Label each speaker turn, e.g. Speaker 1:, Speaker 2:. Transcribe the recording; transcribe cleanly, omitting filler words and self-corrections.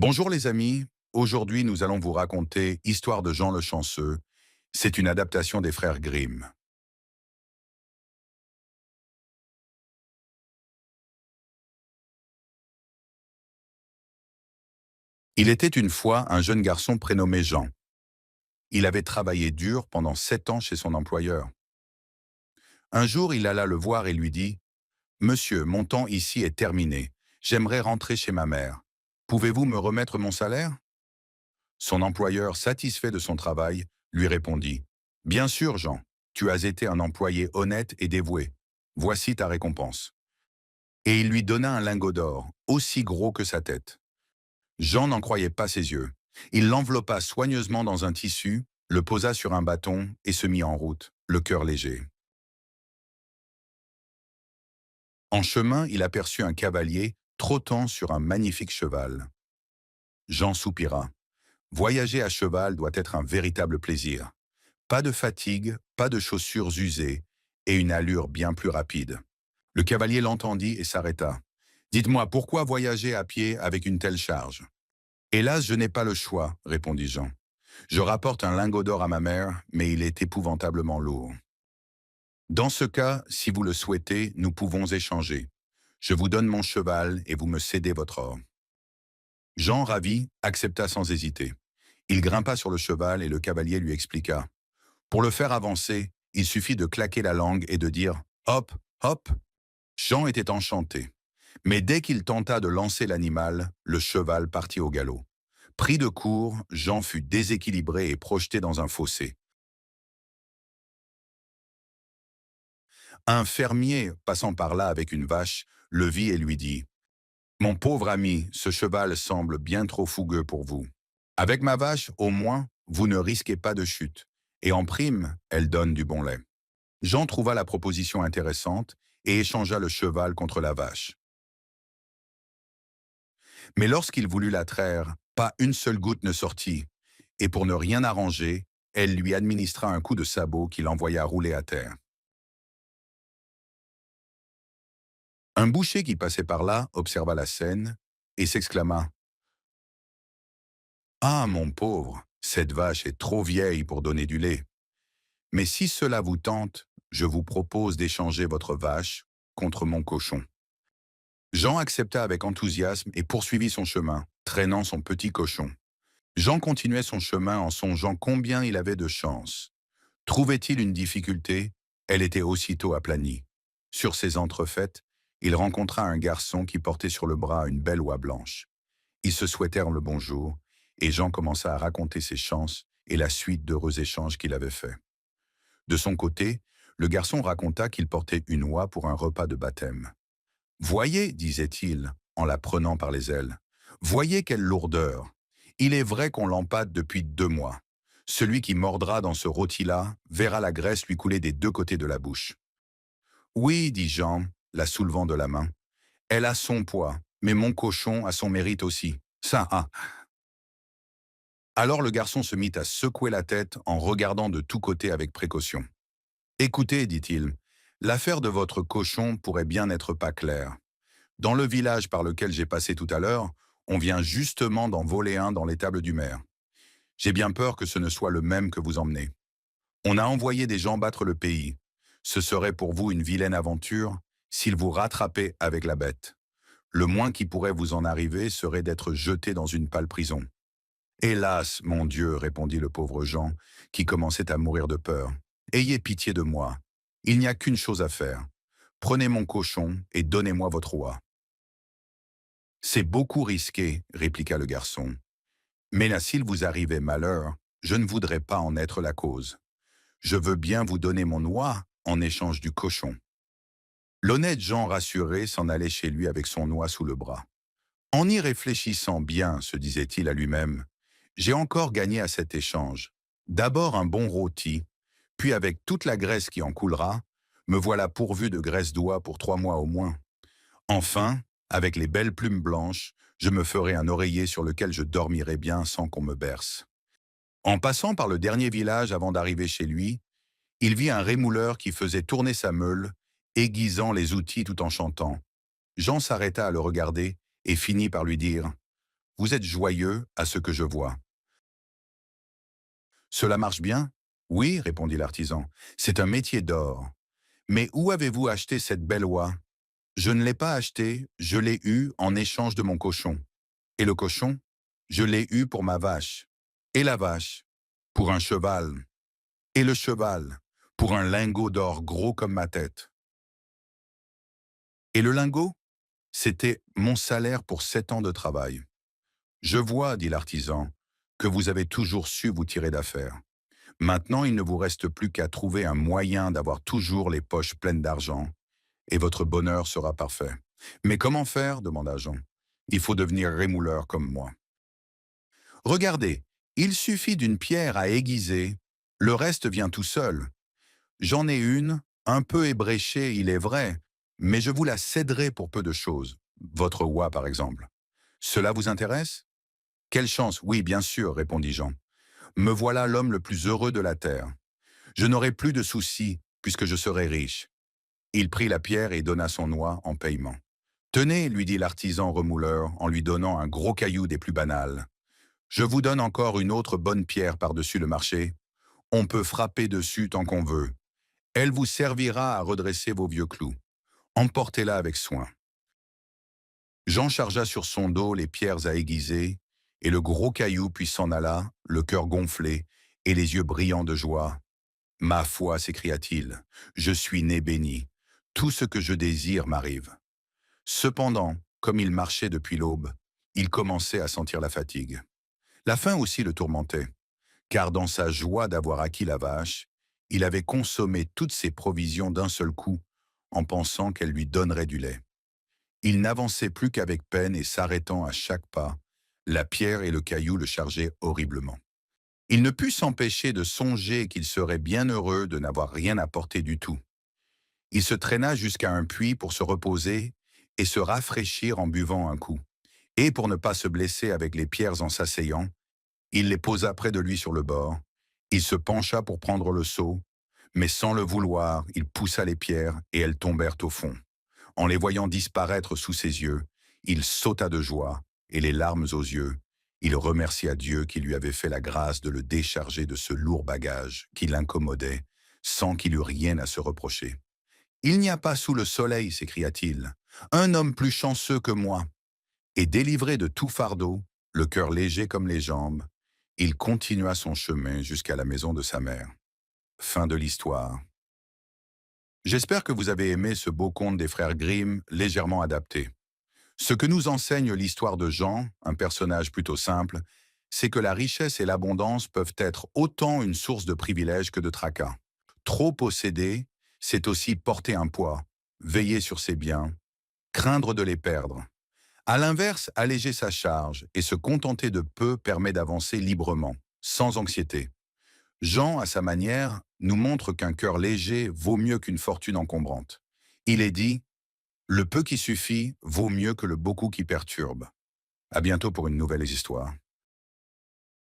Speaker 1: Bonjour les amis, aujourd'hui nous allons vous raconter Histoire de Jean le Chanceux. C'est une adaptation des frères Grimm. Il était une fois un jeune garçon prénommé Jean. Il avait travaillé dur pendant 7 ans chez son employeur. Un jour, il alla le voir et lui dit: «Monsieur, mon temps ici est terminé. J'aimerais rentrer chez ma mère. Pouvez-vous me remettre mon salaire?» Son employeur, satisfait de son travail, lui répondit: «Bien sûr, Jean, tu as été un employé honnête et dévoué. Voici ta récompense.» Et il lui donna un lingot d'or, aussi gros que sa tête. Jean n'en croyait pas ses yeux. Il l'enveloppa soigneusement dans un tissu, le posa sur un bâton et se mit en route, le cœur léger. En chemin, il aperçut un cavalier trottant sur un magnifique cheval. Jean soupira. Voyager à cheval doit être un véritable plaisir. Pas de fatigue, pas de chaussures usées et une allure bien plus rapide. Le cavalier l'entendit et s'arrêta. «Dites-moi, pourquoi voyager à pied avec une telle charge?» «Hélas, je n'ai pas le choix», répondit Jean. «Je rapporte un lingot d'or à ma mère, mais il est épouvantablement lourd. Dans ce cas, si vous le souhaitez, nous pouvons échanger. Je vous donne mon cheval et vous me cédez votre or.» Jean, ravi, accepta sans hésiter. Il grimpa sur le cheval et le cavalier lui expliqua. Pour le faire avancer, il suffit de claquer la langue et de dire «Hop, hop!» Jean était enchanté. Mais dès qu'il tenta de lancer l'animal, le cheval partit au galop. Pris de court, Jean fut déséquilibré et projeté dans un fossé. Un fermier, passant par là avec une vache, le vit et lui dit: «Mon pauvre ami, ce cheval semble bien trop fougueux pour vous. Avec ma vache, au moins, vous ne risquez pas de chute. Et en prime, elle donne du bon lait.» Jean trouva la proposition intéressante et échangea le cheval contre la vache. Mais lorsqu'il voulut la traire, pas une seule goutte ne sortit, et pour ne rien arranger, elle lui administra un coup de sabot qui l'envoya rouler à terre. Un boucher qui passait par là observa la scène et s'exclama: «Ah, mon pauvre, cette vache est trop vieille pour donner du lait. Mais si cela vous tente, je vous propose d'échanger votre vache contre mon cochon.» Jean accepta avec enthousiasme et poursuivit son chemin, traînant son petit cochon. Jean continuait son chemin en songeant combien il avait de chance. Trouvait-il une difficulté, elle était aussitôt aplanie. Sur ses entrefaites, il rencontra un garçon qui portait sur le bras une belle oie blanche. Ils se souhaitèrent le bonjour, et Jean commença à raconter ses chances et la suite d'heureux échanges qu'il avait faits. De son côté, le garçon raconta qu'il portait une oie pour un repas de baptême. «Voyez», disait-il, en la prenant par les ailes, «voyez quelle lourdeur. Il est vrai qu'on l'empâte depuis 2 mois. Celui qui mordra dans ce rôti-là verra la graisse lui couler des 2 côtés de la bouche.» «Oui», dit Jean, la soulevant de la main, «elle a son poids, mais mon cochon a son mérite aussi. Ça, ah!» Alors le garçon se mit à secouer la tête en regardant de tous côtés avec précaution. «Écoutez», dit-il, «l'affaire de votre cochon pourrait bien n'être pas claire. Dans le village par lequel j'ai passé tout à l'heure, on vient justement d'en voler un dans l'étable du maire. J'ai bien peur que ce ne soit le même que vous emmenez. On a envoyé des gens battre le pays. Ce serait pour vous une vilaine aventure s'il vous rattrapait avec la bête. Le moins qui pourrait vous en arriver serait d'être jeté dans une pâle prison.» «Hélas, mon Dieu», répondit le pauvre Jean, qui commençait à mourir de peur. «Ayez pitié de moi. Il n'y a qu'une chose à faire. Prenez mon cochon et donnez-moi votre oie.» «C'est beaucoup risqué», répliqua le garçon. «Mais là, s'il vous arrivait malheur, je ne voudrais pas en être la cause. Je veux bien vous donner mon oie en échange du cochon.» L'honnête Jean rassuré s'en allait chez lui avec son oie sous le bras. «En y réfléchissant bien», se disait-il à lui-même, «j'ai encore gagné à cet échange. D'abord un bon rôti, puis avec toute la graisse qui en coulera, me voilà pourvu de graisse d'oie pour 3 mois au moins. Enfin, avec les belles plumes blanches, je me ferai un oreiller sur lequel je dormirai bien sans qu'on me berce.» En passant par le dernier village avant d'arriver chez lui, il vit un rémouleur qui faisait tourner sa meule, aiguisant les outils tout en chantant. Jean s'arrêta à le regarder et finit par lui dire: Vous êtes joyeux à ce que je vois. Cela marche bien? Oui, répondit l'artisan. C'est un métier d'or. Mais où avez-vous acheté cette belle oie? Je ne l'ai pas achetée, je l'ai eue en échange de mon cochon. Et le cochon? Je l'ai eu pour ma vache. Et la vache? Pour un cheval. Et le cheval? Pour un lingot d'or gros comme ma tête. Et le lingot? C'était mon salaire pour 7 ans de travail. Je vois, dit l'artisan, que vous avez toujours su vous tirer d'affaire. Maintenant, il ne vous reste plus qu'à trouver un moyen d'avoir toujours les poches pleines d'argent, et votre bonheur sera parfait. Mais comment faire? Demanda Jean. Il faut devenir rémouleur comme moi. Regardez, il suffit d'une pierre à aiguiser, le reste vient tout seul. J'en ai une, un peu ébréchée, il est vrai, mais je vous la céderai pour peu de choses. Votre oie, par exemple. Cela vous intéresse? Quelle chance, oui, bien sûr, répondit Jean. Me voilà l'homme le plus heureux de la terre. Je n'aurai plus de soucis, puisque je serai riche. Il prit la pierre et donna son oie en paiement. Tenez, lui dit l'artisan remouleur en lui donnant un gros caillou des plus banals. Je vous donne encore une autre bonne pierre par-dessus le marché. On peut frapper dessus tant qu'on veut. Elle vous servira à redresser vos vieux clous. Emportez-la avec soin. Jean chargea sur son dos les pierres à aiguiser, et le gros caillou puis s'en alla, le cœur gonflé et les yeux brillants de joie. Ma foi, s'écria-t-il, je suis né béni. Tout ce que je désire m'arrive. Cependant, comme il marchait depuis l'aube, il commençait à sentir la fatigue. La faim aussi le tourmentait, car dans sa joie d'avoir acquis la vache, il avait consommé toutes ses provisions d'un seul coup, en pensant qu'elle lui donnerait du lait. Il n'avançait plus qu'avec peine et s'arrêtant à chaque pas, la pierre et le caillou le chargeaient horriblement. Il ne put s'empêcher de songer qu'il serait bien heureux de n'avoir rien apporté du tout. Il se traîna jusqu'à un puits pour se reposer et se rafraîchir en buvant un coup. Et pour ne pas se blesser avec les pierres en s'asseyant, il les posa près de lui sur le bord. Il se pencha pour prendre le seau, mais sans le vouloir, il poussa les pierres et elles tombèrent au fond. En les voyant disparaître sous ses yeux, il sauta de joie et les larmes aux yeux. Il remercia Dieu qui lui avait fait la grâce de le décharger de ce lourd bagage qui l'incommodait, sans qu'il eût rien à se reprocher. Il n'y a pas sous le soleil, s'écria-t-il, un homme plus chanceux que moi. Et délivré de tout fardeau, le cœur léger comme les jambes, il continua son chemin jusqu'à la maison de sa mère. Fin de l'histoire. J'espère que vous avez aimé ce beau conte des frères Grimm, légèrement adapté. Ce que nous enseigne l'histoire de Jean, un personnage plutôt simple, c'est que la richesse et l'abondance peuvent être autant une source de privilèges que de tracas. Trop posséder, c'est aussi porter un poids, veiller sur ses biens, craindre de les perdre. À l'inverse, alléger sa charge et se contenter de peu permet d'avancer librement, sans anxiété. Jean, à sa manière, nous montre qu'un cœur léger vaut mieux qu'une fortune encombrante. Il est dit, le peu qui suffit vaut mieux que le beaucoup qui perturbe. À bientôt pour une nouvelle histoire.